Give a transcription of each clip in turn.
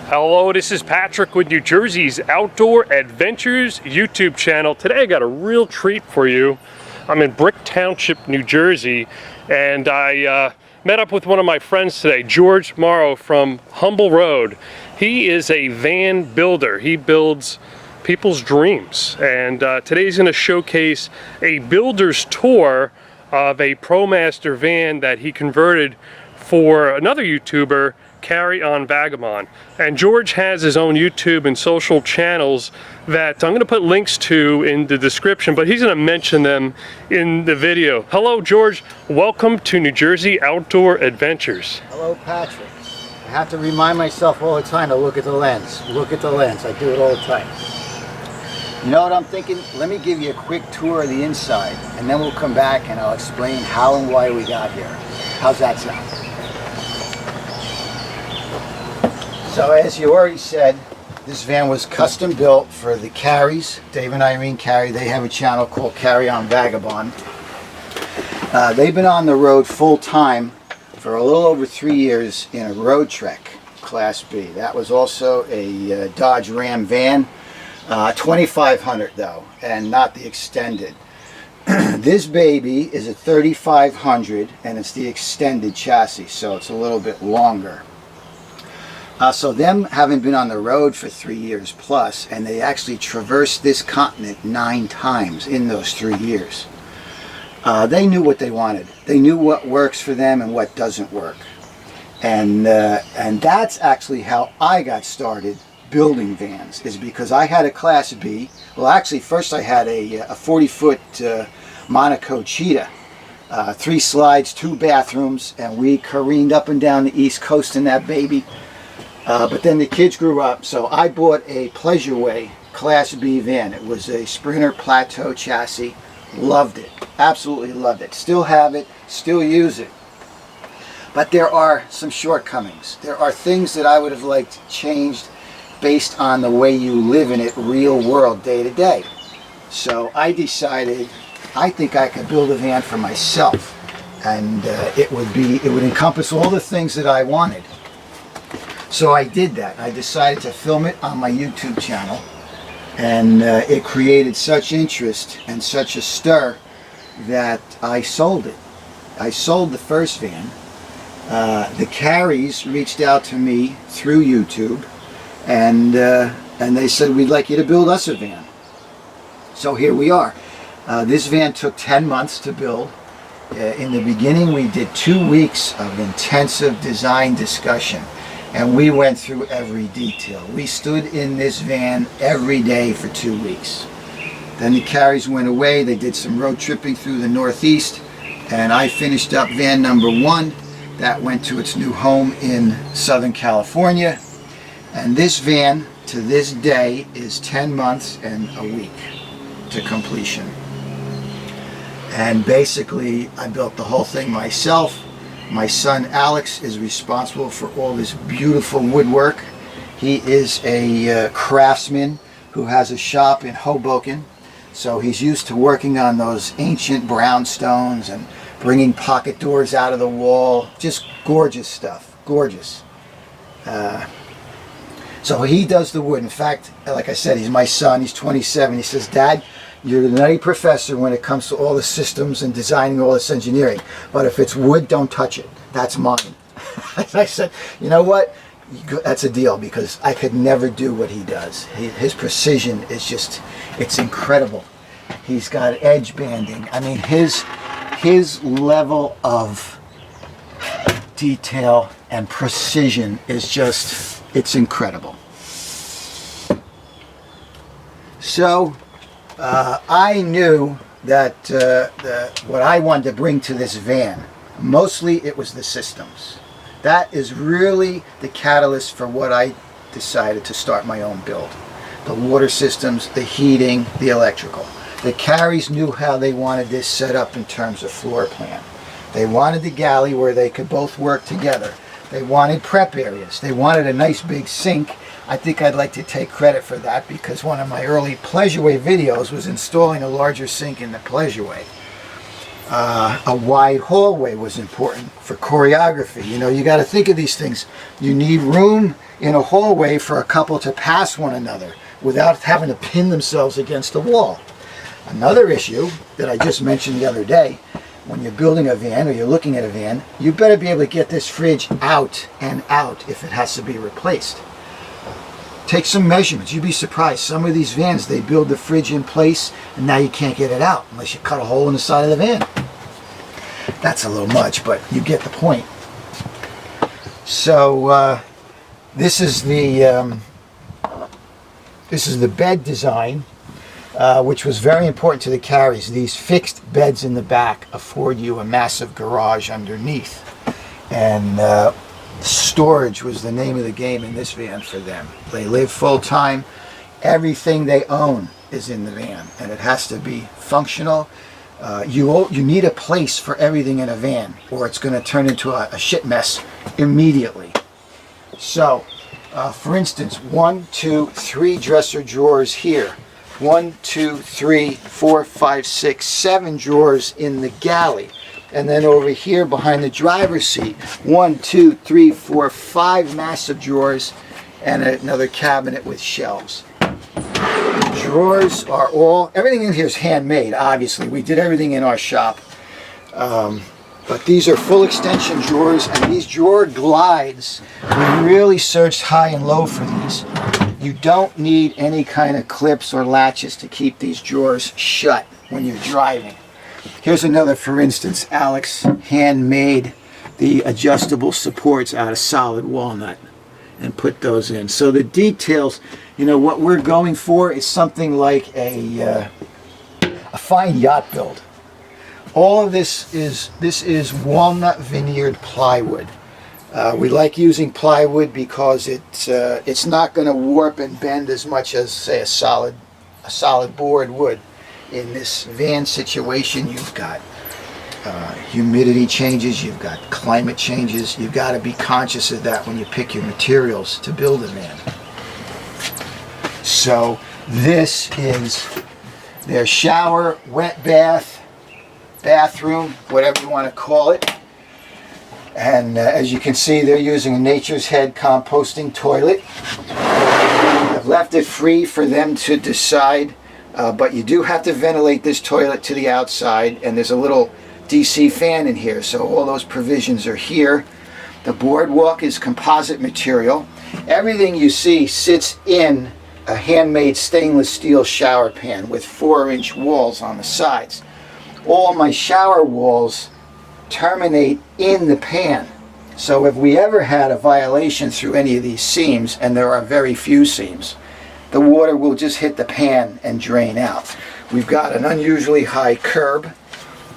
Hello, this is Patrick with New Jersey's Outdoor Adventures YouTube channel. Today I got a real treat for you. I'm in Brick Township, New Jersey, and I met up with one of my friends today, George Mauro from Humble Road. He is a van builder. He builds people's dreams, and today he's going to showcase a builder's tour of a ProMaster van that he converted for another YouTuber, Carey On Vagabond. And George has his own YouTube and social channels that I'm going to put links to in the description, but he's going to mention them in the video. Hello, George. Welcome to New Jersey Outdoor Adventures. Hello, Patrick. I have to remind myself all the time to look at the lens. Look at the lens. I do it all the time. You know what I'm thinking? Let me give you a quick tour of the inside, and then we'll come back and I'll explain how and why we got here. How's that sound? So as you already said, this van was custom built for the Careys, Dave and Irene Carey. They have a channel called Carey On Vagabond. They've been on the road full time for a little over 3 years in a road trek, Class B. That was also a Dodge Ram van, 2500 though, and not the extended. This baby is a 3500 and it's the extended chassis, so it's a little bit longer. So them having been on the road for 3 years plus, and they actually traversed this continent 9 times in those 3 years. They knew what they wanted. They knew what works for them and what doesn't work. And that's actually how I got started building vans, is because I had a Class B. Well, actually, first I had a 40-foot Monaco Cheetah. 3 slides, 2 bathrooms, and we careened up and down the East Coast in that baby. But then the kids grew up, so I bought a Pleasureway Class B van. It was a Sprinter Plateau chassis. Loved it. Absolutely loved it. Still have it. Still use it. But there are some shortcomings. There are things that I would have liked changed based on the way you live in it real world day to day. So I decided I think I could build a van for myself, and it would encompass all the things that I wanted. So I did that. I decided to film it on my YouTube channel, and it created such interest and such a stir that I sold it. I sold the first van. The Careys reached out to me through YouTube, and they said, we'd like you to build us a van. So here we are. This van took 10 months to build. In the beginning we did 2 weeks of intensive design discussion. And we went through every detail. We stood in this van every day for 2 weeks. Then the Careys went away. They did some road tripping through the Northeast. And I finished up van number 1. That went to its new home in Southern California. And this van, to this day, is 10 months and a week to completion. And basically, I built the whole thing myself. My son Alex is responsible for all this beautiful woodwork. He is a craftsman who has a shop in Hoboken, so he's used to working on those ancient brownstones and bringing pocket doors out of the wall. Just gorgeous stuff, gorgeous. So he does the wood. In fact, like I said, he's my son. He's 27. He says, "Dad, you're the nutty professor when it comes to all the systems and designing all this engineering. But if it's wood, don't touch it. That's mine." I said, you know what? That's a deal, because I could never do what he does. His precision is just, it's incredible. He's got edge banding. I mean, his level of detail and precision is just, it's incredible. So, I knew that what I wanted to bring to this van, mostly it was the systems. That is really the catalyst for what I decided to start my own build. The water systems, the heating, the electrical. The Careys knew how they wanted this set up in terms of floor plan. They wanted the galley where they could both work together. They wanted prep areas. They wanted a nice big sink. I think I'd like to take credit for that, because one of my early Pleasureway videos was installing a larger sink in the Pleasureway. A wide hallway was important for choreography. You know, you got to think of these things. You need room in a hallway for a couple to pass one another without having to pin themselves against the wall. Another issue that I just mentioned the other day, when you're building a van or you're looking at a van, you better be able to get this fridge out and out if it has to be replaced. Take some measurements. You'd be surprised. Some of these vans, they build the fridge in place and now you can't get it out unless you cut a hole in the side of the van. That's a little much, but you get the point. So this is the bed design, which was very important to the Careys. These fixed beds in the back afford you a massive garage underneath, and storage was the name of the game in this van for them. They live full time. Everything they own is in the van, and it has to be functional. You need a place for everything in a van, or it's going to turn into a shit mess immediately. So, for instance, 1, 2, 3 dresser drawers here. 1, 2, 3, 4, 5, 6, 7 drawers in the galley. And then over here behind the driver's seat, 1, 2, 3, 4, 5 massive drawers and another cabinet with shelves. Drawers are everything in here is handmade, obviously. We did everything in our shop. But these are full extension drawers, and these drawer glides, we really searched high and low for these. You don't need any kind of clips or latches to keep these drawers shut when you're driving. Here's another, for instance. Alex handmade the adjustable supports out of solid walnut and put those in. So the details, you know, what we're going for is something like a fine yacht build. All of this is walnut veneered plywood. We like using plywood because it's not going to warp and bend as much as, say, a solid board would. In this van situation, you've got humidity changes, you've got climate changes. You've got to be conscious of that when you pick your materials to build a van. So this is their shower, wet bath, bathroom, whatever you want to call it. And as you can see, they're using a Nature's Head composting toilet. I've left it free for them to decide, but you do have to ventilate this toilet to the outside, and there's a little DC fan in here, so all those provisions are here. The boardwalk is composite material. Everything you see sits in a handmade stainless steel shower pan with 4-inch walls on the sides. All my shower walls terminate in the pan. So if we ever had a violation through any of these seams, and there are very few seams, the water will just hit the pan and drain out. We've got an unusually high curb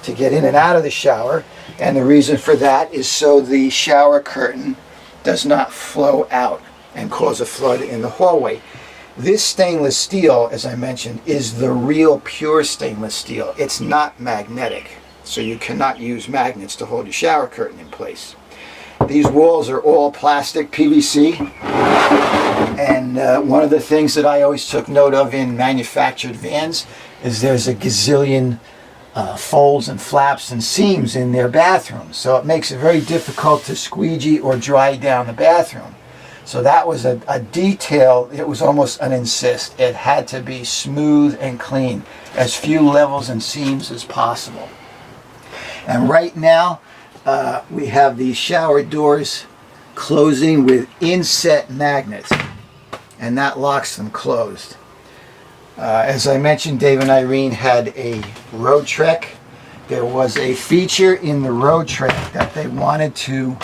to get in and out of the shower, and the reason for that is so the shower curtain does not flow out and cause a flood in the hallway. This stainless steel, as I mentioned, is the real pure stainless steel. It's not magnetic, so you cannot use magnets to hold your shower curtain in place. These walls are all plastic PVC, and one of the things that I always took note of in manufactured vans is there's a gazillion folds and flaps and seams in their bathrooms, so it makes it very difficult to squeegee or dry down the bathroom. So that was a detail. It was almost an insist. It had to be smooth and clean, as few levels and seams as possible. And right now we have these shower doors closing with inset magnets, and that locks them closed. As I mentioned, Dave and Irene had a road trek. There was a feature in the road trek that they wanted to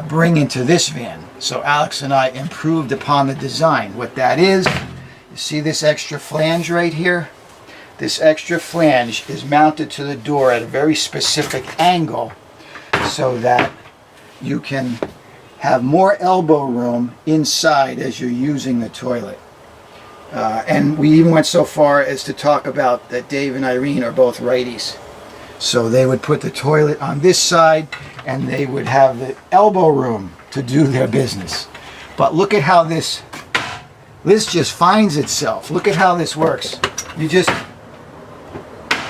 bring into this van. So Alex and I improved upon the design. What that is, you see this extra flange right here? This extra flange is mounted to the door at a very specific angle so that you can have more elbow room inside as you're using the toilet. And we even went so far as to talk about that Dave and Irene are both righties. So they would put the toilet on this side and they would have the elbow room to do their business. But look at how this just finds itself. Look at how this works.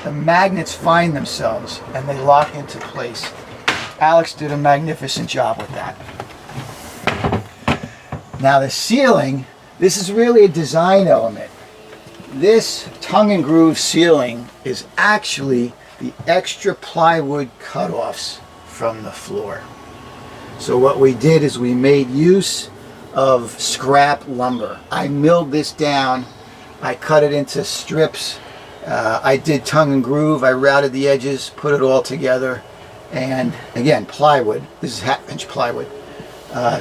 The magnets find themselves and they lock into place. Alex did a magnificent job with that. Now the ceiling, this is really a design element. This tongue and groove ceiling is actually the extra plywood cutoffs from the floor. So what we did is we made use of scrap lumber. I milled this down, I cut it into strips, I did tongue and groove, I routed the edges, put it all together, and again, plywood. This is half-inch plywood.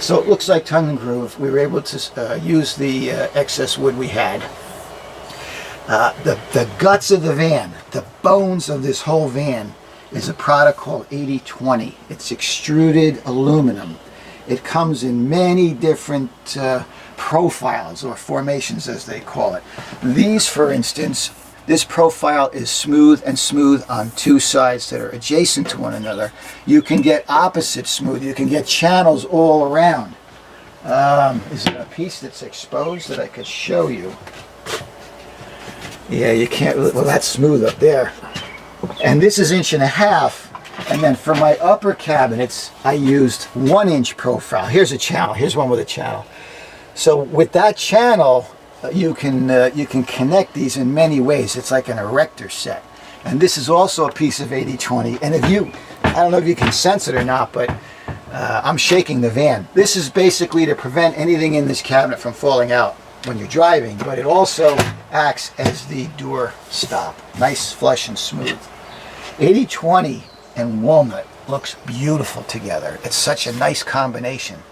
So it looks like tongue and groove. We were able to use the excess wood we had. The guts of the van, the bones of this whole van, is a product called 80/20. It's extruded aluminum. It comes in many different profiles, or formations as they call it. These, for instance, this profile is smooth and smooth on two sides that are adjacent to one another. You can get opposite smooth. You can get channels all around. Is it a piece that's exposed that I could show you? Yeah, you can't. Well, that's smooth up there. And this is 1.5 inches. And then for my upper cabinets, I used 1-inch profile. Here's a channel. Here's one with a channel. So with that channel, you can connect these in many ways. It's like an erector set. And this is also a piece of 80/20. And if you, I don't know if you can sense it or not, but I'm shaking the van. This is basically to prevent anything in this cabinet from falling out when you're driving, but it also acts as the door stop. Nice, flush, and smooth. 80/20 and walnut looks beautiful together. It's such a nice combination.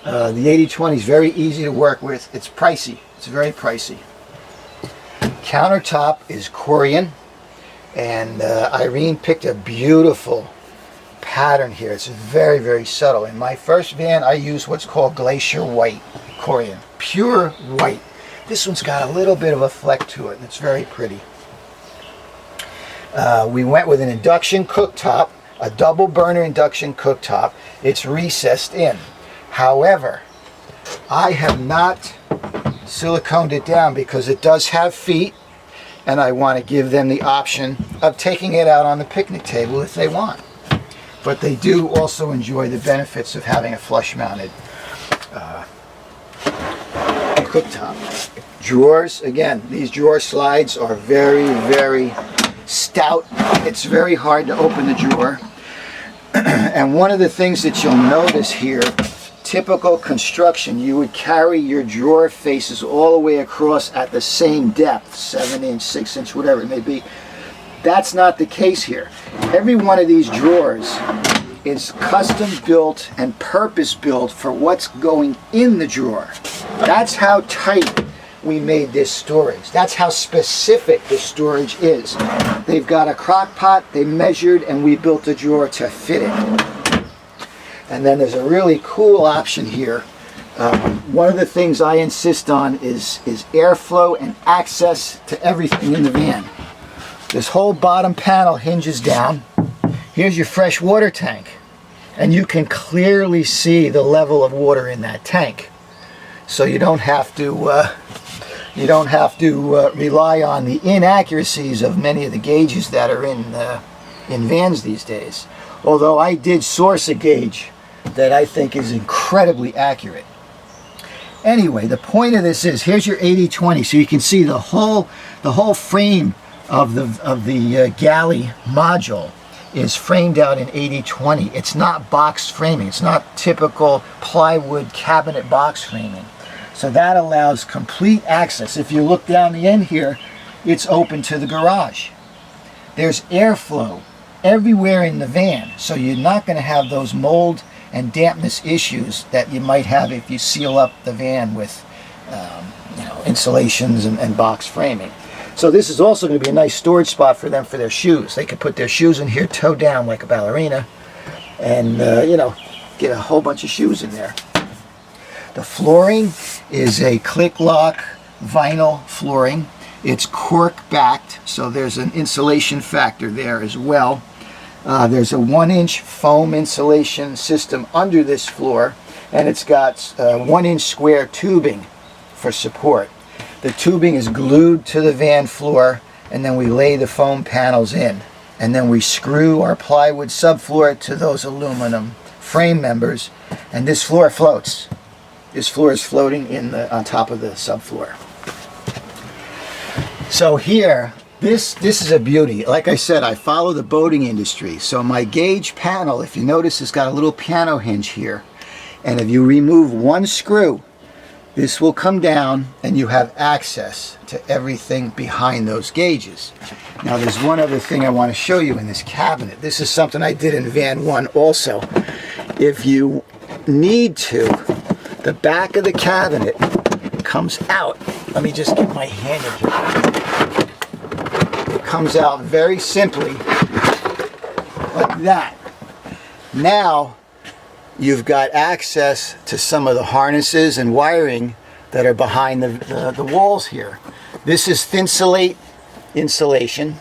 The 80/20 is very easy to work with. It's pricey. It's very pricey. Countertop is Korean, and Irene picked a beautiful pattern here. It's very, very subtle. In my first van, I used what's called glacier white Korean, pure white. This one's got a little bit of a fleck to it, and it's very pretty. We went with an induction cooktop, a double burner induction cooktop. It's recessed in. However, I have not siliconed it down because it does have feet, and I want to give them the option of taking it out on the picnic table if they want. But they do also enjoy the benefits of having a flush mounted cooktop. Drawers, again, these drawer slides are very, very stout. It's very hard to open the drawer. And one of the things that you'll notice here, typical construction, you would carry your drawer faces all the way across at the same depth, 7-inch, 6-inch, whatever it may be. That's not the case here. Every one of these drawers is custom built and purpose built for what's going in the drawer. That's how tight we made this storage. That's how specific the storage is. They've got a crock pot, they measured, and we built a drawer to fit it. And then there's a really cool option here. One of the things I insist on is airflow and access to everything in the van. This whole bottom panel hinges down. Here's your freshwater tank, and you can clearly see the level of water in that tank. So you don't have to rely on the inaccuracies of many of the gauges that are in vans these days. Although I did source a gauge that I think is incredibly accurate. Anyway, the point of this is, here's your 80/20, so you can see the whole frame of the galley module is framed out in 80/20. It's not box framing. It's not typical plywood cabinet box framing. So that allows complete access. If you look down the end here, it's open to the garage. There's airflow everywhere in the van, so you're not going to have those mold and dampness issues that you might have if you seal up the van with insulations and box framing. So this is also going to be a nice storage spot for them for their shoes. They could put their shoes in here, toe down like a ballerina, and get a whole bunch of shoes in there. The flooring is a click-lock vinyl flooring. It's cork-backed, so there's an insulation factor there as well. There's a 1-inch foam insulation system under this floor, and it's got 1-inch square tubing for support. The tubing is glued to the van floor, and then we lay the foam panels in. And then we screw our plywood subfloor to those aluminum frame members, and this floor floats. This floor is floating on top of the subfloor. So here, this is a beauty. Like I said, I follow the boating industry. So my gauge panel, if you notice, has got a little piano hinge here. And if you remove one screw, this will come down and you have access to everything behind those gauges. Now there's one other thing I want to show you in this cabinet. This is something I did in van 1 also. If you need to, the back of the cabinet comes out. Let me just get my hand in here. It comes out very simply like that. Now you've got access to some of the harnesses and wiring that are behind the walls here. This is Thinsulate insulation.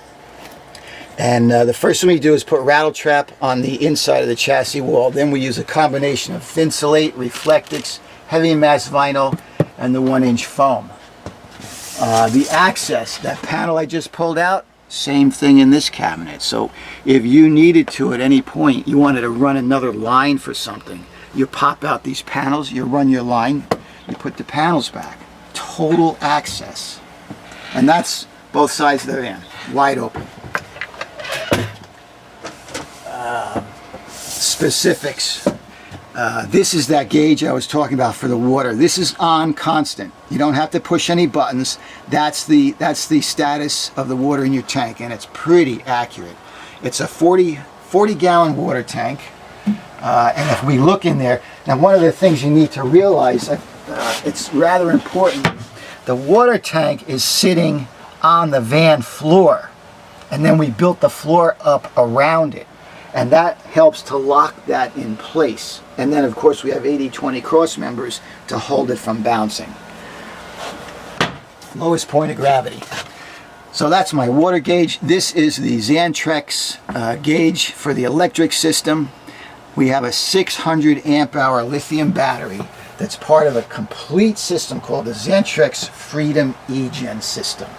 And the first thing we do is put rattle trap on the inside of the chassis wall. Then we use a combination of Thinsulate, Reflectix, heavy mass vinyl, and the 1-inch foam. The access, that panel I just pulled out, same thing in this cabinet. So if you needed to at any point, you wanted to run another line for something, you pop out these panels, you run your line, you put the panels back. Total access. And that's both sides of the van, wide open. Specifics. This is that gauge I was talking about for the water. This is on constant. You don't have to push any buttons. That's the status of the water in your tank, and it's pretty accurate. It's a 40 gallon water tank, and if we look in there, now one of the things you need to realize, it's rather important, the water tank is sitting on the van floor, and then we built the floor up around it. And that helps to lock that in place. And then of course we have 80-20 cross members to hold it from bouncing. Lowest point of gravity. So that's my water gauge. This is the Xantrex gauge for the electric system. We have a 600 amp hour lithium battery that's part of a complete system called the Xantrex Freedom eGen system.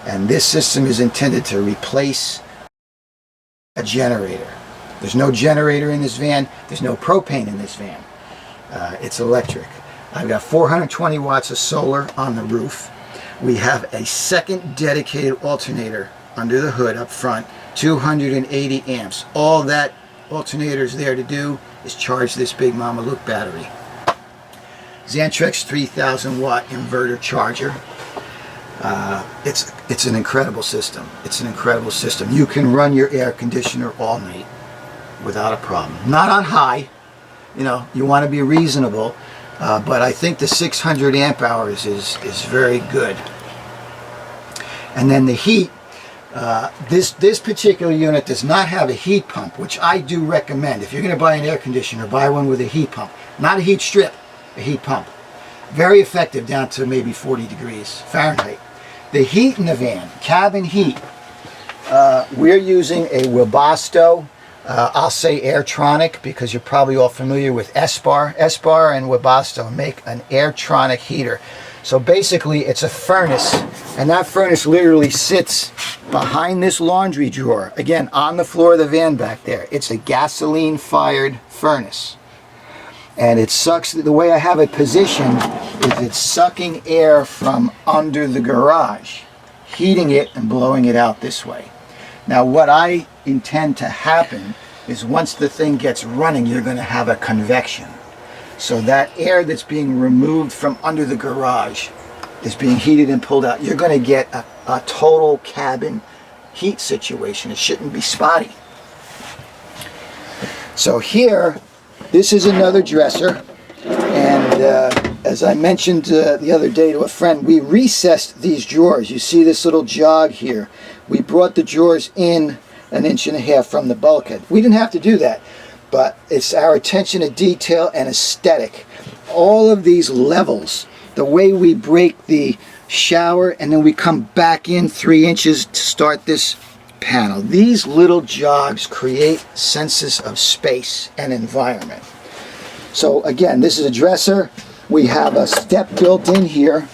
And this system is intended to replace a generator. There's no generator in this van. There's no propane in this van. It's electric. I've got 420 watts of solar on the roof. We have a second dedicated alternator under the hood up front, 280 amps. All that alternator is there to do is charge this big Mama Luke battery. Xantrex 3000 watt inverter charger. It's an incredible system. It's an incredible system. You can run your air conditioner all night without a problem. Not on high, you know, you want to be reasonable, but I think the 600 amp hours is very good. And then the heat, this particular unit does not have a heat pump, which I do recommend. If you're going to buy an air conditioner, buy one with a heat pump. Not a heat strip, a heat pump. Very effective down to maybe 40 degrees Fahrenheit. The heat in the van, cabin heat, we're using a Webasto, I'll say Airtronic because you're probably all familiar with Espar. Espar and Webasto make an Airtronic heater. So basically it's a furnace, and that furnace literally sits behind this laundry drawer, again on the floor of the van back there. It's a gasoline fired furnace, and it sucks. The way I have it positioned is it's sucking air from under the garage, heating it and blowing it out this way. Now what I intend to happen is once the thing gets running, you're going to have a convection. So that air that's being removed from under the garage is being heated and pulled out. You're going to get a total cabin heat situation. It shouldn't be spotty. So here, this is another dresser. And as I mentioned the other day to a friend, we recessed these drawers. You see this little jog here. We brought the drawers in 1.5 inches from the bulkhead. We didn't have to do that, but it's our attention to detail and aesthetic. All of these levels, the way we break the shower and then we come back in 3 inches to start this panel. These little jogs create senses of space and environment. So again, this is a dresser. We have a step built in here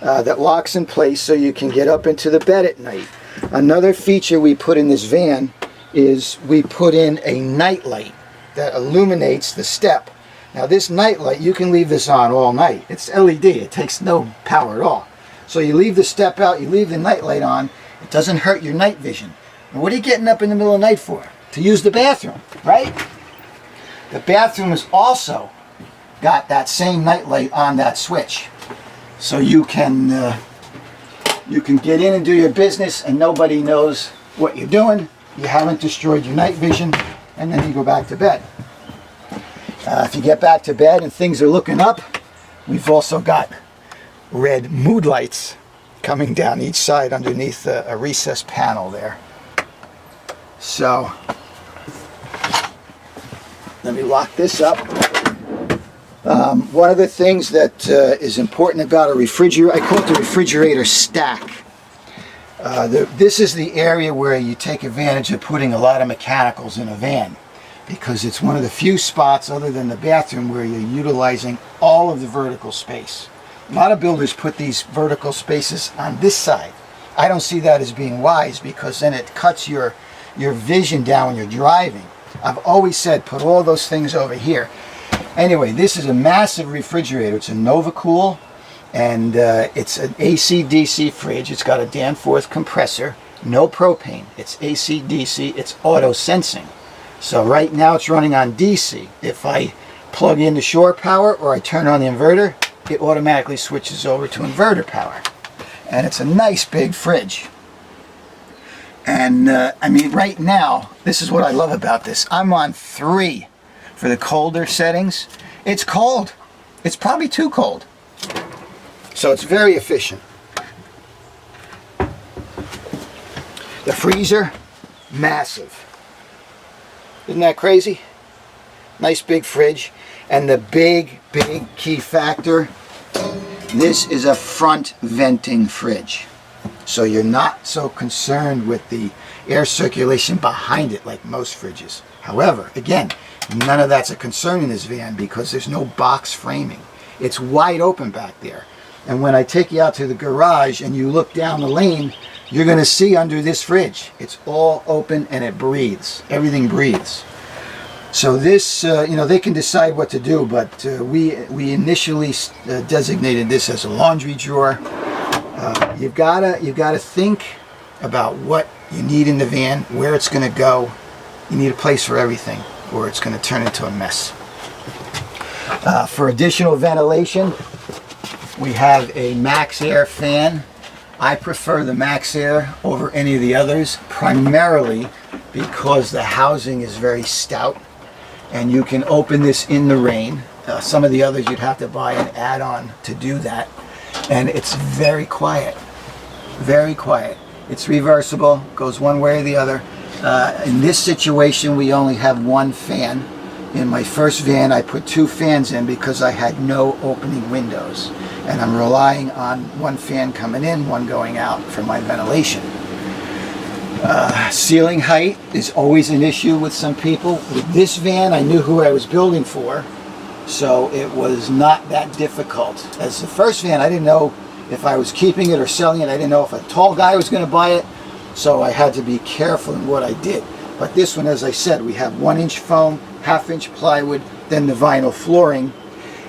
that locks in place so you can get up into the bed at night. Another feature we put in this van is we put in a night light that illuminates the step. Now this night light, you can leave this on all night. It's LED, it takes no power at all. So you leave the step out, you leave the night light on, it doesn't hurt your night vision. And what are you getting up in the middle of the night for? To use the bathroom, right? The bathroom has also got that same night light on that switch. So you can get in and do your business and nobody knows what you're doing. You haven't destroyed your night vision, and then you go back to bed. If you get back to bed and things are looking up, we've also got red mood lights coming down each side underneath a recessed panel there. So let me lock this up. One of the things that is important about a refrigerator, I call it the refrigerator stack. This is the area where you take advantage of putting a lot of mechanicals in a van, because it's one of the few spots other than the bathroom where you're utilizing all of the vertical space. A lot of builders put these vertical spaces on this side. I don't see that as being wise, because then it cuts your vision down when you're driving. I've always said put all those things over here. Anyway, this is a massive refrigerator. It's a NovaCool, and it's an AC/DC fridge. It's got a Danforth compressor, no propane. It's AC/DC, it's auto sensing. So right now it's running on DC. If I plug in the shore power or I turn on the inverter, it automatically switches over to inverter power. And it's a nice big fridge. And I mean, right now, this is what I love about this. I'm on 3 for the colder settings. It's cold. It's probably too cold. So it's very efficient. The freezer, massive. Isn't that crazy? Nice big fridge. And the big key factor, this is a front venting fridge. So you're not so concerned with the air circulation behind it like most fridges. However, again, none of that's a concern in this van because there's no box framing. It's wide open back there. And when I take you out to the garage and you look down the lane, you're going to see under this fridge. It's all open and it breathes. Everything breathes. So this, you know, they can decide what to do, but we initially designated this as a laundry drawer. You've gotta think about what you need in the van, where it's going to go. You need a place for everything, or it's going to turn into a mess. For additional ventilation, we have a Max Air fan. I prefer the Max Air over any of the others, primarily because the housing is very stout and you can open this in the rain. Some of the others you'd have to buy an add-on to do that. And it's very quiet, very quiet. It's reversible, goes one way or the other. In this situation, we only have one fan. In my first van, I put 2 fans in because I had no opening windows. And I'm relying on one fan coming in, one going out for my ventilation. Ceiling height is always an issue with some people. With this van, I knew who I was building for, so it was not that difficult. As the first van, I didn't know if I was keeping it or selling it. I didn't know if a tall guy was going to buy it, so I had to be careful in what I did. But this one, as I said, we have 1-inch foam, 1/2-inch plywood, then the vinyl flooring,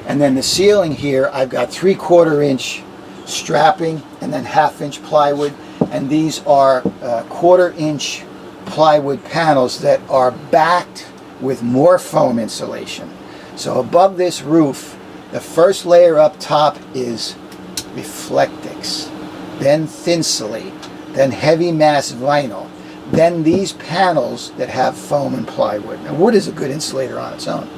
and then the ceiling here, I've got 3/4-inch strapping and then 1/2-inch plywood, and these are 1/4-inch plywood panels that are backed with more foam insulation. So above this roof, the first layer up top is Reflectix, then Thinsulate, then heavy mass vinyl, then these panels that have foam and plywood. Now wood is a good insulator on its own,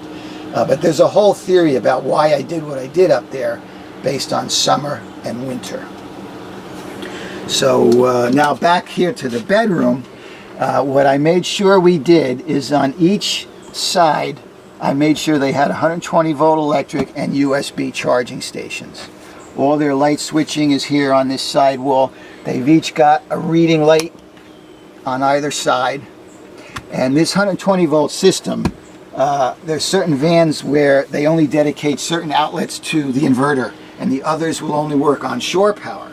but there's a whole theory about why I did what I did up there based on summer and winter. So now back here to the bedroom, what I made sure we did is on each side I made sure they had 120 volt electric and USB charging stations. All their light switching is here on this side wall. They've each got a reading light on either side. And this 120 volt system, there's certain vans where they only dedicate certain outlets to the inverter and the others will only work on shore power.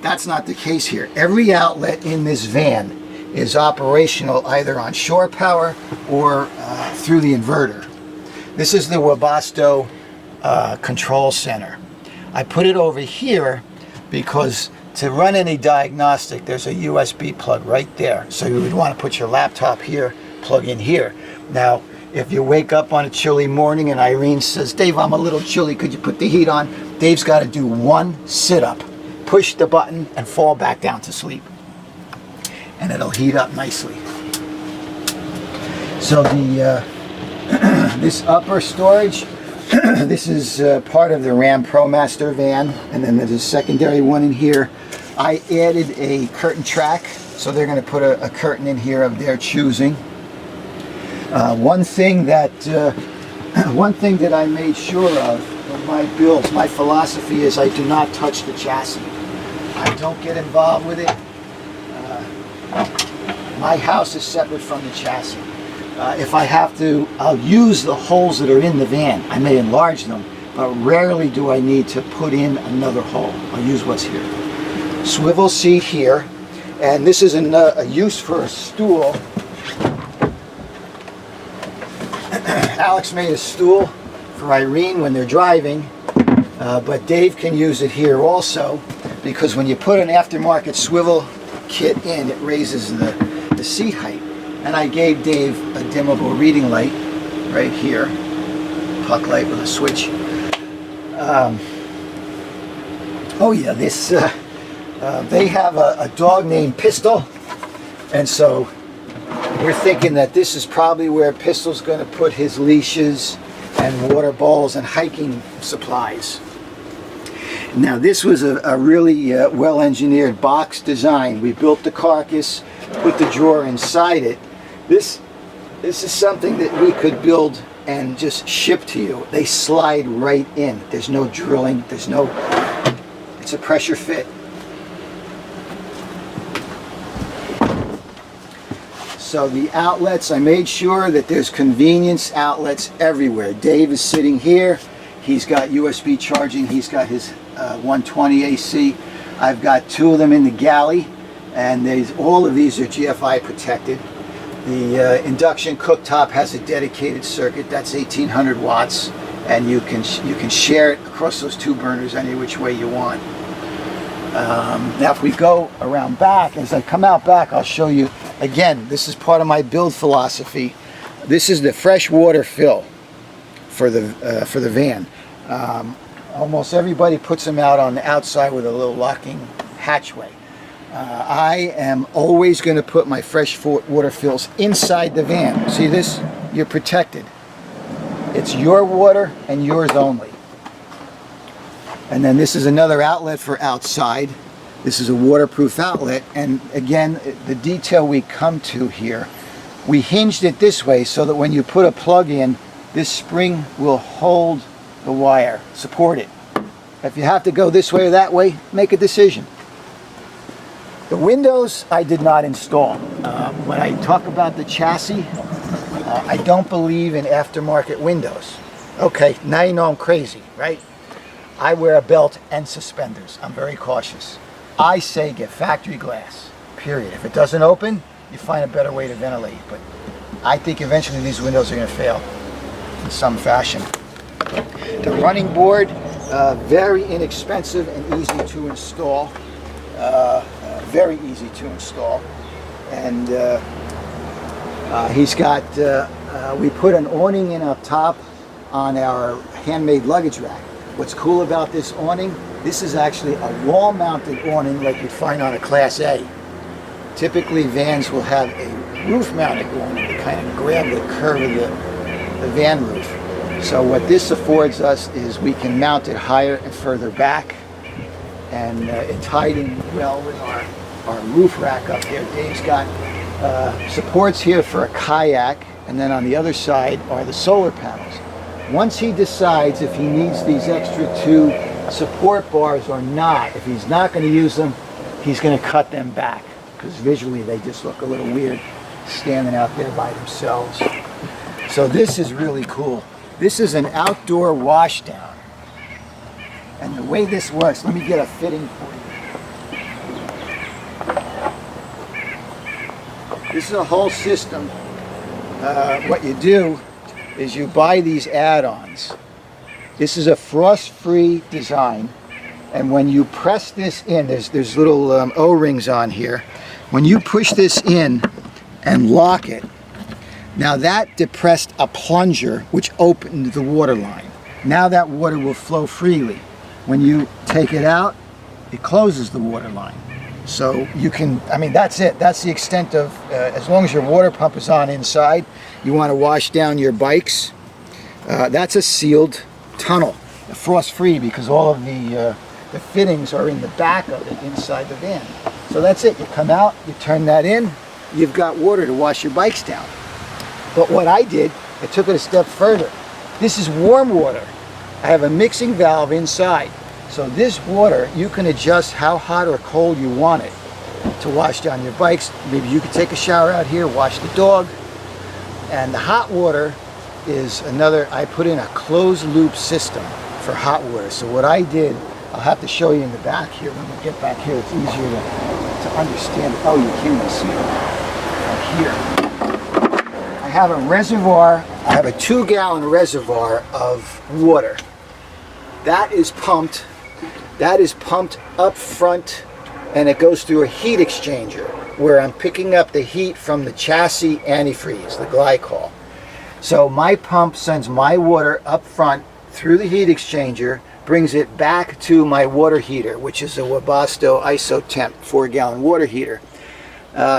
That's not the case here. Every outlet in this van is operational either on shore power or through the inverter. This is the Webasto control center. I put it over here because to run any diagnostic, there's a USB plug right there. So you would want to put your laptop here, plug in here. Now, if you wake up on a chilly morning and Irene says, Dave, I'm a little chilly, could you put the heat on? Dave's got to do one sit-up, push the button, and fall back down to sleep. And it'll heat up nicely. So the this upper storage, this is part of the RAM Promaster van, and then there's a secondary one in here. I added a curtain track, so they're going to put a curtain in here of their choosing. One thing that I made sure of in my builds, my philosophy is I do not touch the chassis. I don't get involved with it. My house is separate from the chassis. If I have to, I'll use the holes that are in the van. I may enlarge them, but rarely do I need to put in another hole. I'll use what's here. Swivel seat here, and this is a use for a stool. Alex made a stool for Irene when they're driving, but Dave can use it here also, because when you put an aftermarket swivel kit in, it raises the seat height. And I gave Dave a dimmable reading light right here, puck light with a switch. Oh yeah, this they have a dog named Pistol, and so we're thinking that this is probably where Pistol's going to put his leashes and water bowls and hiking supplies. Now this was a really well-engineered box design. We built the carcass, put the drawer inside it. This is something that we could build and just ship to you. They slide right in. There's no drilling. It's a pressure fit. So the outlets, I made sure that there's convenience outlets everywhere. Dave is sitting here. He's got USB charging. He's got his 120 AC. I've got two of them in the galley, and all of these are GFI protected. The induction cooktop has a dedicated circuit. That's 1800 watts, and you can share it across those two burners any which way you want. Now if we go around back, as I come out back, I'll show you again. This is part of my build philosophy. This is the freshwater fill for the van. Almost everybody puts them out on the outside with a little locking hatchway. I am always going to put my fresh water fills inside the van. See this? You're protected. It's your water and yours only. And then this is another outlet for outside. This is a waterproof outlet, and again, the detail we come to here, we hinged it this way so that when you put a plug in, this spring will hold the wire, support it. If you have to go this way or that way, make a decision. The windows I did not install. When I talk about the chassis, I don't believe in aftermarket windows. Okay, now you know I'm crazy, right? I wear a belt and suspenders. I'm very cautious. I say get factory glass, period. If it doesn't open, you find a better way to ventilate. But I think eventually these windows are going to fail in some fashion. The running board, very inexpensive and easy to install. Very easy to install. And he's got, we put an awning in up top on our handmade luggage rack. What's cool about this awning, this is actually a wall-mounted awning like you'd find on a Class A. Typically vans will have a roof-mounted awning to kind of grab the curve of the van roof. So what this affords us is we can mount it higher and further back, and it tied in well with our roof rack up there. Dave's got supports here for a kayak, and then on the other side are the solar panels. Once he decides if he needs these extra two support bars or not, if he's not going to use them, he's going to cut them back, because visually they just look a little weird standing out there by themselves. So this is really cool. This is an outdoor washdown. And the way this works, let me get a fitting for you. This is a whole system. What you do is you buy these add-ons. This is a frost-free design, and when you press this in, there's little O-rings on here. When you push this in and lock it, now that depressed a plunger which opened the water line. Now that water will flow freely. When you take it out, it closes the water line. So you can, I mean, that's it. That's the extent of, as long as your water pump is on inside, you want to wash down your bikes. That's a sealed tunnel, frost-free, because all of the fittings are in the back of it inside the van. So that's it. You come out, you turn that in, you've got water to wash your bikes down. But what I did, I took it a step further. This is warm water. I have a mixing valve inside. So this water, you can adjust how hot or cold you want it to wash down your bikes. Maybe you could take a shower out here, wash the dog. And the hot water is another, I put in a closed loop system for hot water. So what I did, I'll have to show you in the back here. When we get back here, it's easier to understand. Oh, you can't even see it right here. I have a reservoir, I have a 2-gallon reservoir of water. That is pumped up front, and it goes through a heat exchanger where I'm picking up the heat from the chassis antifreeze, the glycol. So my pump sends my water up front through the heat exchanger, brings it back to my water heater, which is a Webasto IsoTemp 4-gallon water heater.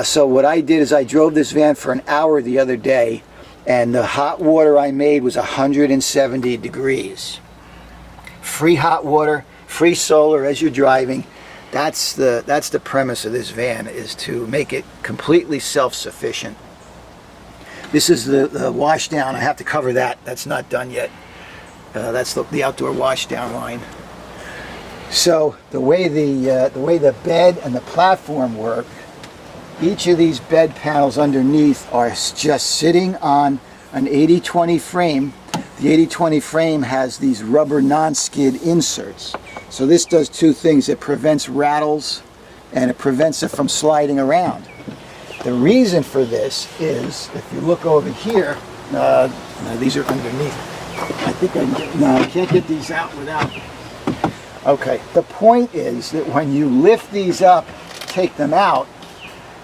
So what I did is I drove this van for an hour the other day, and the hot water I made was 170 degrees. Free hot water, free solar as you're driving. That's the premise of this van, is to make it completely self-sufficient. This is the wash down. I have to cover that. That's not done yet. That's the outdoor wash down line. So the way the bed and the platform work, each of these bed panels underneath are just sitting on an 80/20 frame. The 80/20 frame has these rubber non-skid inserts. So this does two things. It prevents rattles and it prevents it from sliding around. The reason for this is, if you look over here, no, these are underneath. I think I can get, no, I can't get these out without. Okay, the point is that when you lift these up, take them out,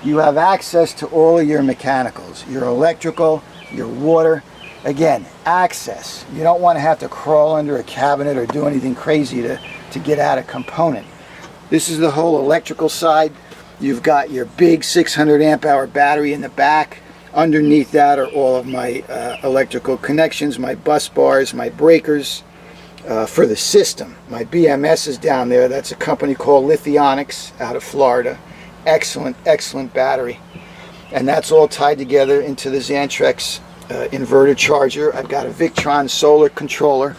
you have access to all of your mechanicals, your electrical, your water. Again, access. You don't want to have to crawl under a cabinet or do anything crazy to get at a component. This is the whole electrical side. You've got your big 600 amp hour battery in the back. Underneath that are all of my electrical connections, my bus bars, my breakers for the system. My BMS is down there. That's a company called Lithionics out of Florida. Excellent, excellent battery. And that's all tied together into the Xantrex inverter charger. I've got a Victron solar controller.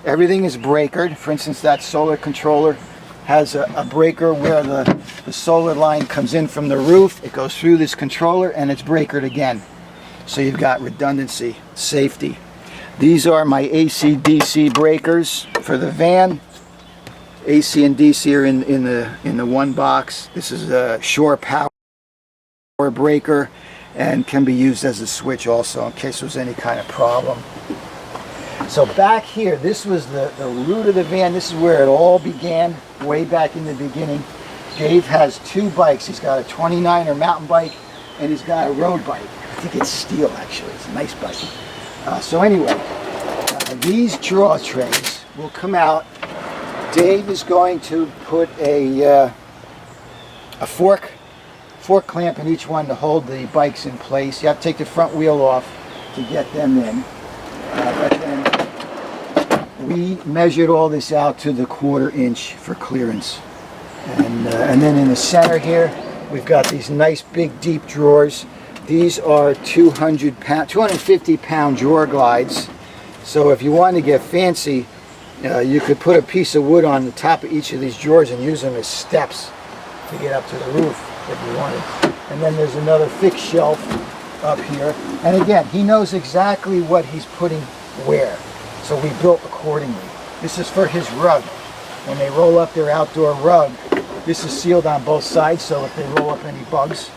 Everything is breakered. For instance, that solar controller has a breaker where the solar line comes in from the roof. It goes through this controller and it's breakered again. So you've got redundancy, safety. These are my AC/DC breakers for the van. AC and DC are in the one box. This is a shore power breaker and can be used as a switch also in case there's any kind of problem. So back here, this was the root of the van. This is where it all began, way back in the beginning. Dave has two bikes. He's got a 29er mountain bike and he's got a road bike. I think it's steel actually. It's a nice bike. So anyway, these draw trays will come out. Dave is going to put a fork clamp in each one to hold the bikes in place. You have to take the front wheel off to get them in. But then we measured all this out to the 1/4 inch for clearance. And then in the center here, we've got these nice big deep drawers. These are 250 pound drawer glides. So if you want to get fancy, you could put a piece of wood on the top of each of these drawers and use them as steps to get up to the roof if you wanted. And then there's another fixed shelf up here. And again, he knows exactly what he's putting where. So we built accordingly. This is for his rug. When they roll up their outdoor rug, this is sealed on both sides, so if they roll up any bugs,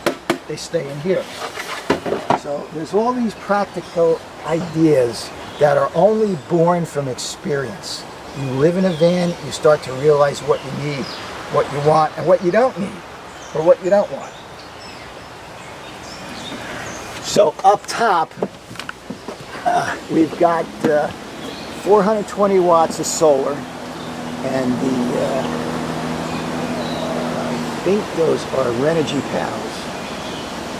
they stay in here. So there's all these practical ideas that are only born from experience. You live in a van, you start to realize what you need, what you want, and what you don't need, or what you don't want. So up top, we've got 420 watts of solar, and I think those are Renogy panels.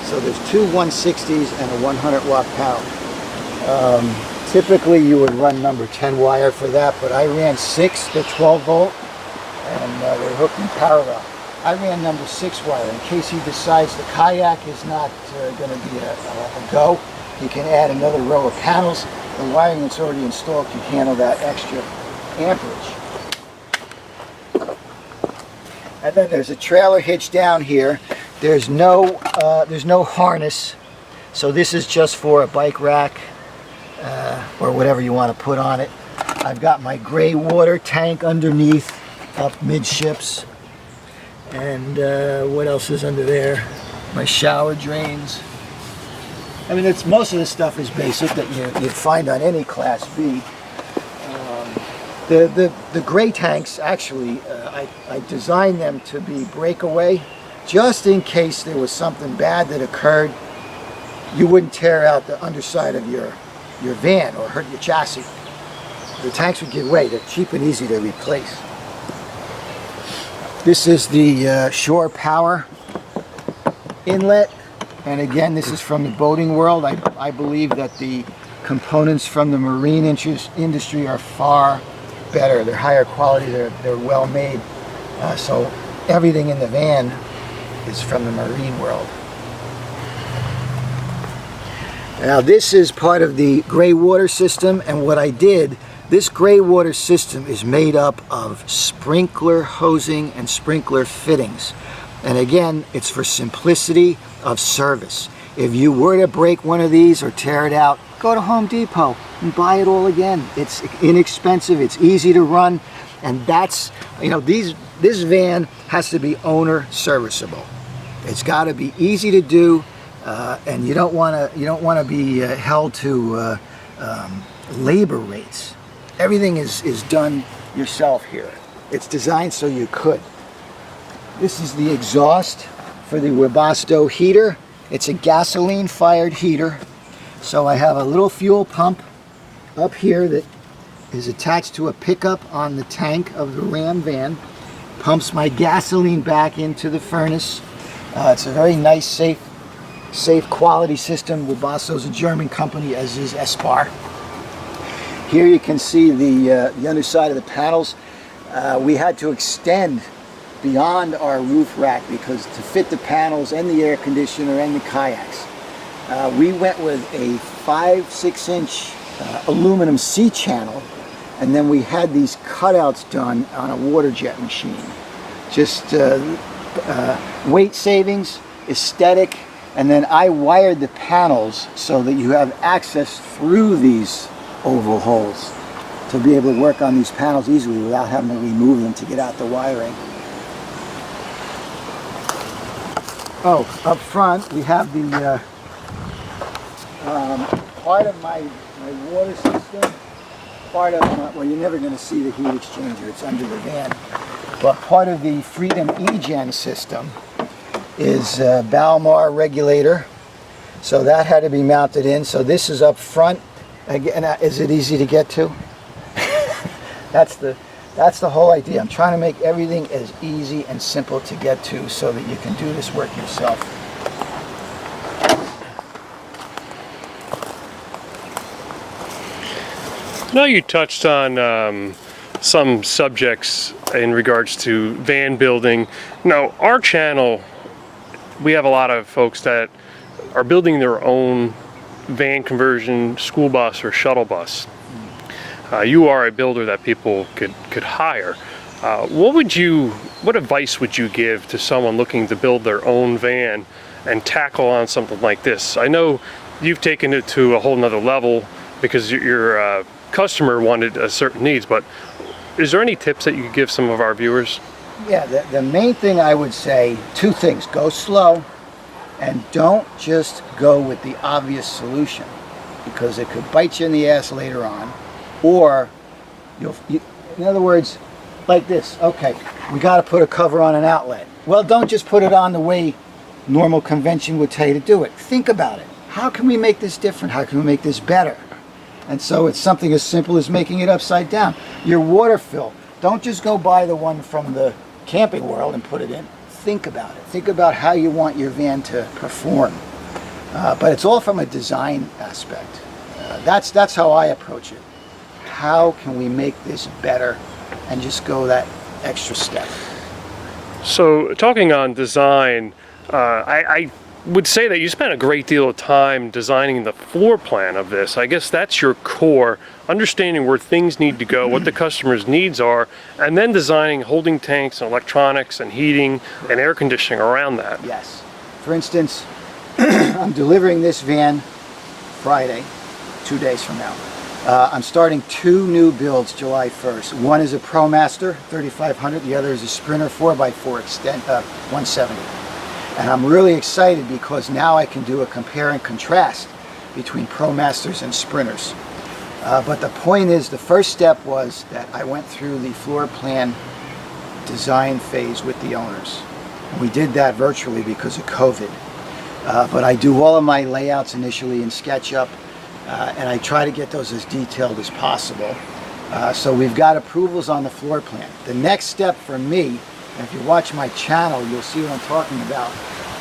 So there's two 160s and a 100 watt panel. Typically you would run number 10 wire for that, but I ran 6, they're 12 volt, and they're hooked in parallel. I ran number 6 wire in case he decides the kayak is not going to be a go. He can add another row of panels. The wiring that's already installed can handle that extra amperage. And then there's a trailer hitch down here. There's no harness, so this is just for a bike rack or whatever you want to put on it. I've got my gray water tank underneath, up midships, and what else is under there? My shower drains. I mean, most of this stuff is basic that you'd find on any Class B. The gray tanks, actually, I designed them to be breakaway, just in case there was something bad that occurred. You wouldn't tear out the underside of your van or hurt your chassis. The tanks would give way. They're cheap and easy to replace. This is the shore power inlet, and again, this is from the boating world. I believe that the components from the marine industry are far better. They're higher quality. They're well made. So everything in the van is from the marine world. Now this is part of the gray water system, and what I did, this gray water system is made up of sprinkler hosing and sprinkler fittings. And again, it's for simplicity of service. If you were to break one of these or tear it out, go to Home Depot and buy it all again. It's inexpensive, it's easy to run, and that's, you know, this van has to be owner serviceable. It's got to be easy to do, and you don't want to be held to labor rates. Everything is done yourself here. It's designed so you could. This is the exhaust for the Webasto heater. It's a gasoline fired heater. So I have a little fuel pump up here that is attached to a pickup on the tank of the Ram van. Pumps my gasoline back into the furnace. It's a very nice, safe quality system. Webasto's a German company, as is Espar. Here you can see the underside of the panels. We had to extend beyond our roof rack because to fit the panels and the air conditioner and the kayaks. We went with a 5-6 inch aluminum C-channel, and then we had these cutouts done on a water jet machine. Just weight savings, aesthetic, and then I wired the panels so that you have access through these oval holes to be able to work on these panels easily without having to remove them to get out the wiring. Oh, up front we have the part of my water system, part of my, well, you're never going to see the heat exchanger, it's under the van, but part of the Freedom eGen system is a Balmar regulator, so that had to be mounted in. So this is up front. Again, is it easy to get to? That's the whole idea. I'm trying to make everything as easy and simple to get to so that you can do this work yourself. Now you touched on some subjects in regards to van building. Now our channel, we have a lot of folks that are building their own van conversion, school bus or shuttle bus. You are a builder that people could hire. What advice would you give to someone looking to build their own van and tackle on something like this? I know you've taken it to a whole nother level because your customer wanted certain needs, but is there any tips that you could give some of our viewers? Yeah, the main thing I would say, two things: go slow And don't just go with the obvious solution, because it could bite you in the ass later on, or in other words, like this. Okay, we got to put a cover on an outlet. Well, don't just put it on the way normal convention would tell you to do it. Think about it. How can we make this different? How can we make this better? And so it's something as simple as making it upside down. Your water fill, don't just go buy the one from the Camping World and put it in. Think about it. Think about how you want your van to perform. But it's all from a design aspect. That's how I approach it. How can we make this better and just go that extra step? So talking on design, I would say that you spent a great deal of time designing the floor plan of this. I guess that's your core, understanding where things need to go, what the customer's needs are, and then designing holding tanks and electronics and heating and air conditioning around that. Yes. For instance, I'm delivering this van Friday, 2 days from now. I'm starting 2 new builds July 1st. One is a ProMaster 3500, the other is a Sprinter 4x4 Extend 170. And I'm really excited because now I can do a compare and contrast between ProMasters and Sprinters. But the point is, the first step was that I went through the floor plan design phase with the owners. We did that virtually because of COVID. But I do all of my layouts initially in SketchUp, and I try to get those as detailed as possible. So we've got approvals on the floor plan. The next step for me, and if you watch my channel, you'll see what I'm talking about.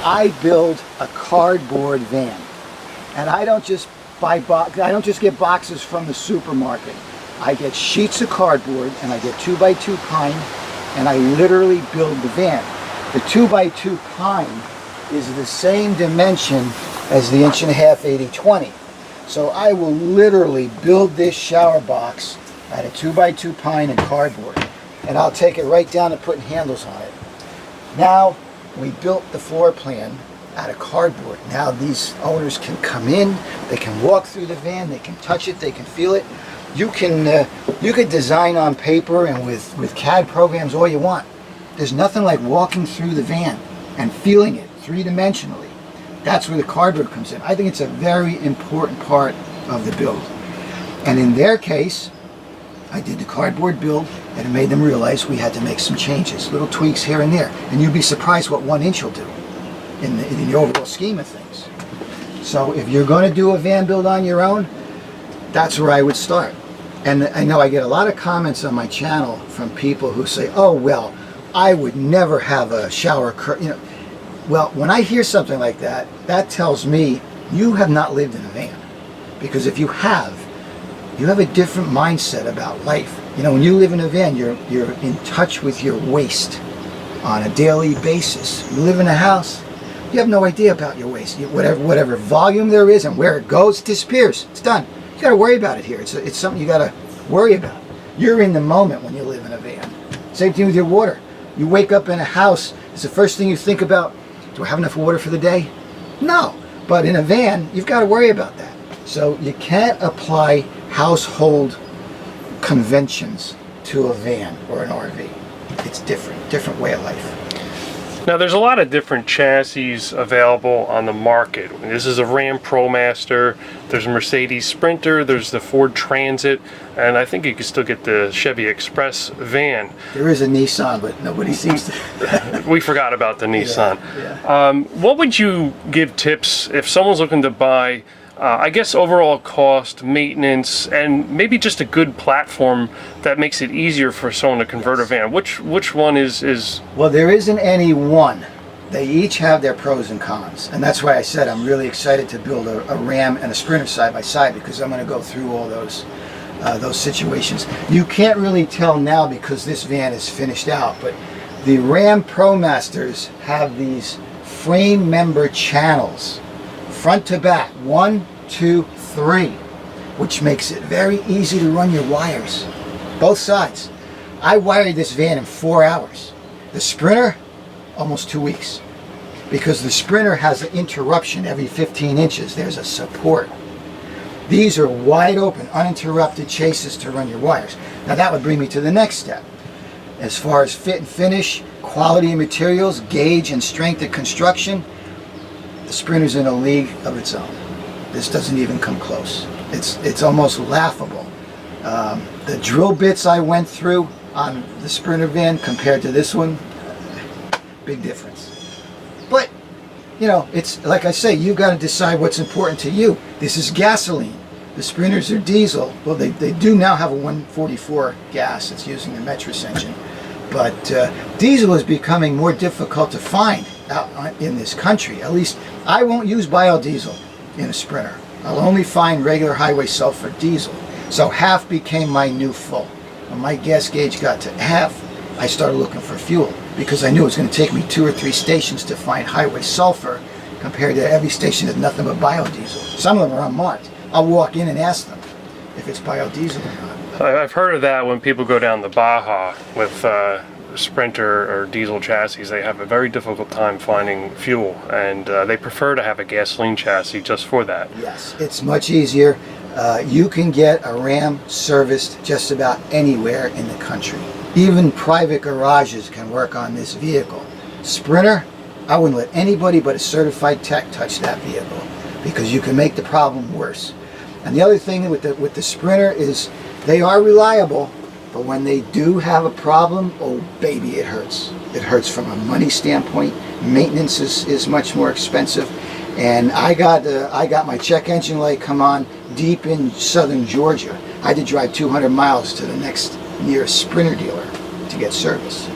I build a cardboard van, and I don't just get boxes from the supermarket. I get sheets of cardboard, and I get 2x2 pine, and I literally build the van. The 2x2 pine is the same dimension as the 1.5" 80/20. So I will literally build this shower box out of 2x2 pine and cardboard, and I'll take it right down to putting handles on it. Now we built the floor plan out of cardboard. Now these owners can come in, they can walk through the van, they can touch it, they can feel it. You could design on paper and with CAD programs all you want. There's nothing like walking through the van and feeling it 3-dimensionally. That's where the cardboard comes in. I think it's a very important part of the build. And in their case, I did the cardboard build, and it made them realize we had to make some changes, little tweaks here and there. And you'd be surprised what 1 inch will do in the overall scheme of things. So if you're going to do a van build on your own, that's where I would start. And I know I get a lot of comments on my channel from people who say, oh, well, I would never have a shower curtain. Well, when I hear something like that, that tells me you have not lived in a van. Because if you have a different mindset about life. When you live in a van, you're in touch with your waste on a daily basis. You live in a house, you have no idea about your waste. Whatever volume there is and where it goes, it disappears. It's done. You got to worry about it here. It's something you got to worry about. You're in the moment when you live in a van. Same thing with your water. You wake up in a house, it's the first thing you think about, do I have enough water for the day? No. But in a van, you've got to worry about that. So you can't apply household conventions to a van or an RV. It's different way of life. Now there's a lot of different chassis available on the market. This is a RAM Promaster, there's a Mercedes Sprinter, there's the Ford Transit, and I think you can still get the Chevy Express van. There is a Nissan, but nobody seems to. We forgot about the Nissan. Yeah. What would you give tips if someone's looking to buy I guess overall cost, maintenance, and maybe just a good platform that makes it easier for someone to convert a van? Which one is? Well, there isn't any one. They each have their pros and cons, and that's why I said I'm really excited to build a RAM and a Sprinter side by side, because I'm going to go through all those situations. You can't really tell now because this van is finished out, but the RAM ProMasters have these frame member channels, front to back, 1, 2, 3, which makes it very easy to run your wires, both sides. I wired this van in 4 hours. The Sprinter, almost 2 weeks, because the Sprinter has an interruption every 15 inches. There's a support. These are wide open, uninterrupted chases to run your wires. Now that would bring me to the next step. As far as fit and finish, quality of materials, gauge and strength of construction, the Sprinter's in a league of its own. This doesn't even come close. It's almost laughable. The drill bits I went through on the Sprinter van compared to this one, big difference. But, you know, it's like I say, you got to decide what's important to you. This is gasoline. The Sprinters are diesel. Well, they do now have a 144 gas. It's using the Metris engine. But diesel is becoming more difficult to find out in this country. At least I won't use biodiesel in a Sprinter. I'll only find regular highway sulfur diesel. So half became my new full. When my gas gauge got to half, I started looking for fuel because I knew it was going to take me 2 or 3 stations to find highway sulfur compared to every station that's nothing but biodiesel. Some of them are unmarked. I'll walk in and ask them if it's biodiesel or not. I've heard of that when people go down the Baja with Sprinter or diesel chassis. They have a very difficult time finding fuel, and they prefer to have a gasoline chassis just for that. Yes, it's much easier. You can get a RAM serviced just about anywhere in the country. Even private garages can work on this vehicle. Sprinter, I wouldn't let anybody but a certified tech touch that vehicle because you can make the problem worse. And the other thing with the Sprinter is they are reliable, but when they do have a problem, oh baby, it hurts. It hurts from a money standpoint. Maintenance is much more expensive. And I got my check engine light come on deep in southern Georgia. I had to drive 200 miles to the next nearest Sprinter dealer to get service.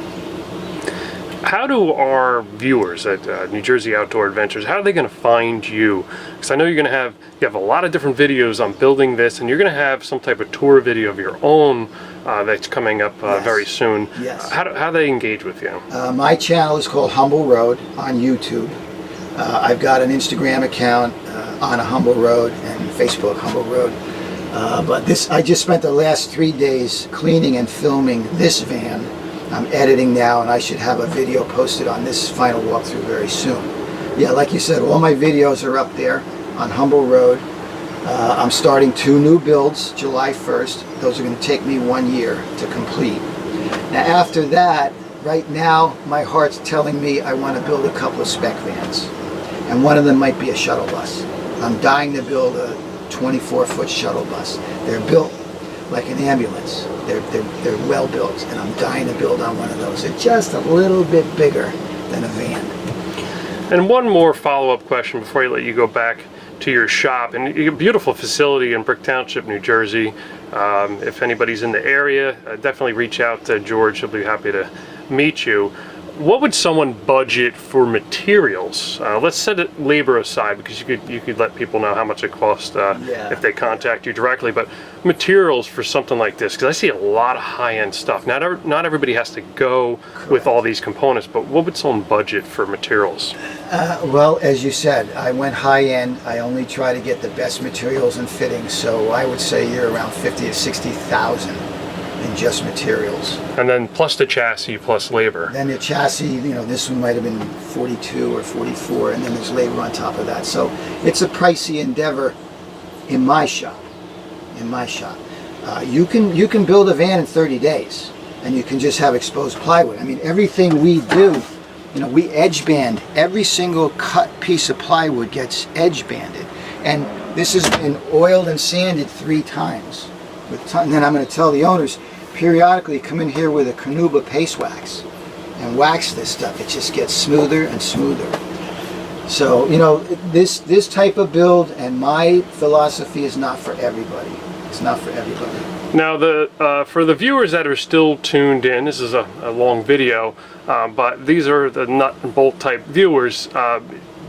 How do our viewers at New Jersey Outdoor Adventures, how are they going to find you? Because I know you have a lot of different videos on building this, and you're going to have some type of tour video of your own that's coming up Yes. very soon. Yes. How do they engage with you? My channel is called Humble Road on YouTube. I've got an Instagram account on a Humble Road and Facebook Humble Road. But I just spent the last 3 days cleaning and filming this van. I'm editing now, and I should have a video posted on this final walkthrough very soon. Yeah, like you said, all my videos are up there on Humble Road. I'm starting 2 new builds July 1st. Those are going to take me 1 year to complete. Now after that, right now my heart's telling me I want to build a couple of spec vans. And one of them might be a shuttle bus. I'm dying to build a 24-foot shuttle bus. They're built like an ambulance. They're well built, and I'm dying to build on one of those. They're just a little bit bigger than a van. And one more follow-up question before I let you go back to your shop. And you have a beautiful facility in Brick Township, New Jersey. If anybody's in the area, definitely reach out to George. He'll be happy to meet you. What would someone budget for materials? Let's set it labor aside, because you could let people know how much it costs if they contact you directly. But materials for something like this, because I see a lot of high-end stuff. Not everybody has to go with all these components, but what would someone budget for materials? Well, as you said, I went high-end. I only try to get the best materials and fittings, so I would say you're around $50,000 to $60,000 in just materials. And then plus the chassis, plus labor. Then the chassis, you know, this one might have been 42 or 44, and then there's labor on top of that. So it's a pricey endeavor in my shop. You can build a van in 30 days, and you can just have exposed plywood. I mean, everything we do, you know, we edge band. Every single cut piece of plywood gets edge banded. And this has been oiled and sanded 3 times. And then I'm going to tell the owners, periodically come in here with a Canuba paste wax and wax this stuff. It just gets smoother and smoother. So, you know, this type of build and my philosophy is not for everybody. It's not for everybody. Now, for the viewers that are still tuned in, this is a long video, but these are the nut and bolt type viewers.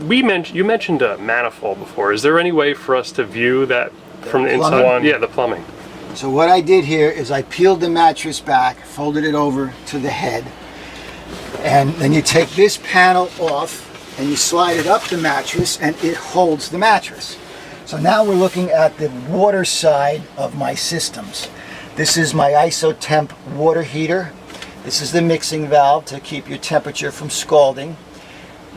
You mentioned a manifold before. Is there any way for us to view that from the inside? Yeah, the plumbing. So what I did here is I peeled the mattress back, folded it over to the head, and then you take this panel off and you slide it up the mattress, and it holds the mattress. So now we're looking at the water side of my systems. This is my IsoTemp water heater. This is the mixing valve to keep your temperature from scalding.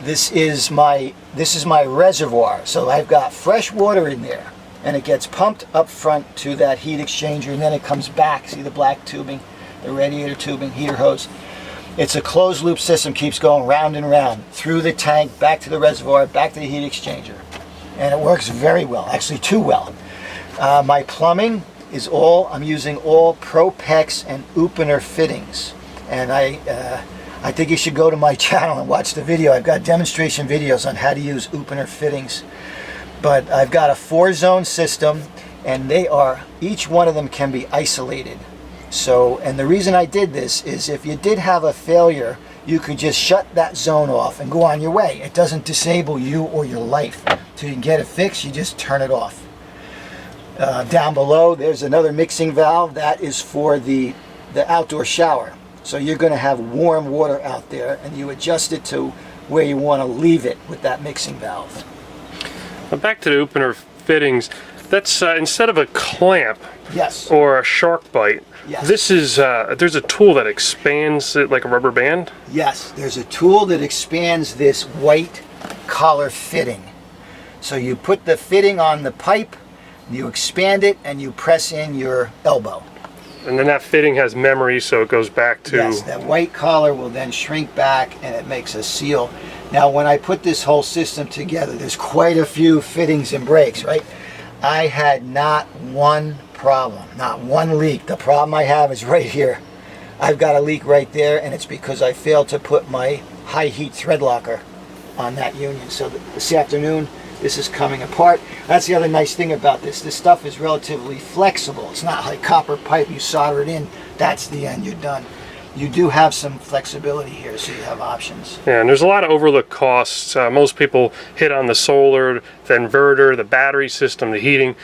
This is my reservoir. So I've got fresh water in there, and it gets pumped up front to that heat exchanger, and then it comes back. See the black tubing, the radiator tubing, heater hose. It's a closed loop system, keeps going round and round through the tank, back to the reservoir, back to the heat exchanger. And it works very well, actually too well. My plumbing is I'm using all Propex and opener fittings. And I think you should go to my channel and watch the video. I've got demonstration videos on how to use opener fittings. But I've got a 4-zone system, and each one of them can be isolated. So, and the reason I did this is if you did have a failure, you could just shut that zone off and go on your way. It doesn't disable you or your life. Till you can get it fixed, you just turn it off. Down below, there's another mixing valve. That is for the outdoor shower. So you're going to have warm water out there, and you adjust it to where you want to leave it with that mixing valve. Now back to the opener fittings. That's instead of a clamp, yes, or a shark bite, yes, this is there's a tool that expands it like a rubber band. Yes, there's a tool that expands this white collar fitting. So you put the fitting on the pipe, you expand it, and you press in your elbow. And then that fitting has memory, so it goes back to... Yes, that white collar will then shrink back, and it makes a seal. Now, when I put this whole system together, there's quite a few fittings and breaks, right? I had not one problem, not one leak. The problem I have is right here. I've got a leak right there, and it's because I failed to put my high heat thread locker on that union. So this afternoon, this is coming apart. That's the other nice thing about this. This stuff is relatively flexible. It's not like copper pipe, you solder it in, that's the end, you're done. You do have some flexibility here, so you have options. Yeah, and there's a lot of overlooked costs. Most people hit on the solar, the inverter, the battery system, the heating.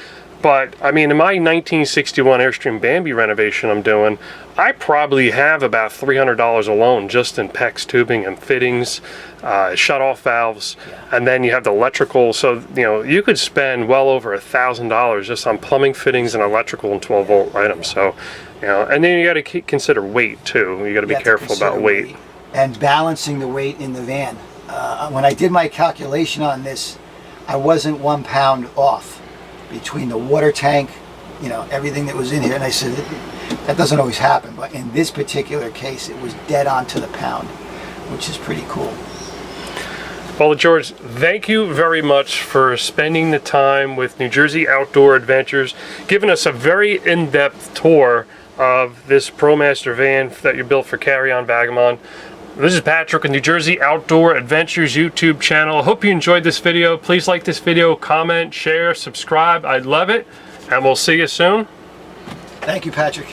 But, I mean, in my 1961 Airstream Bambi renovation I'm doing, I probably have about $300 alone just in PEX tubing and fittings, shut-off valves, and then you have the electrical. So, you know, you could spend well over $1,000 just on plumbing fittings and electrical and 12-volt items. So, you know, and then you got to consider weight, too. You got to be careful about weight. And balancing the weight in the van. When I did my calculation on this, I wasn't 1 pound off between the water tank, you know, everything that was in here. And I said, that doesn't always happen, but in this particular case, it was dead on to the pound, which is pretty cool. Well, George, thank you very much for spending the time with New Jersey Outdoor Adventures, giving us a very in-depth tour of this ProMaster van that you built for Carey On Vagabond. This is Patrick with New Jersey Outdoor Adventures YouTube channel. I hope you enjoyed this video. Please like this video, comment, share, subscribe. I'd love it. And we'll see you soon. Thank you, Patrick.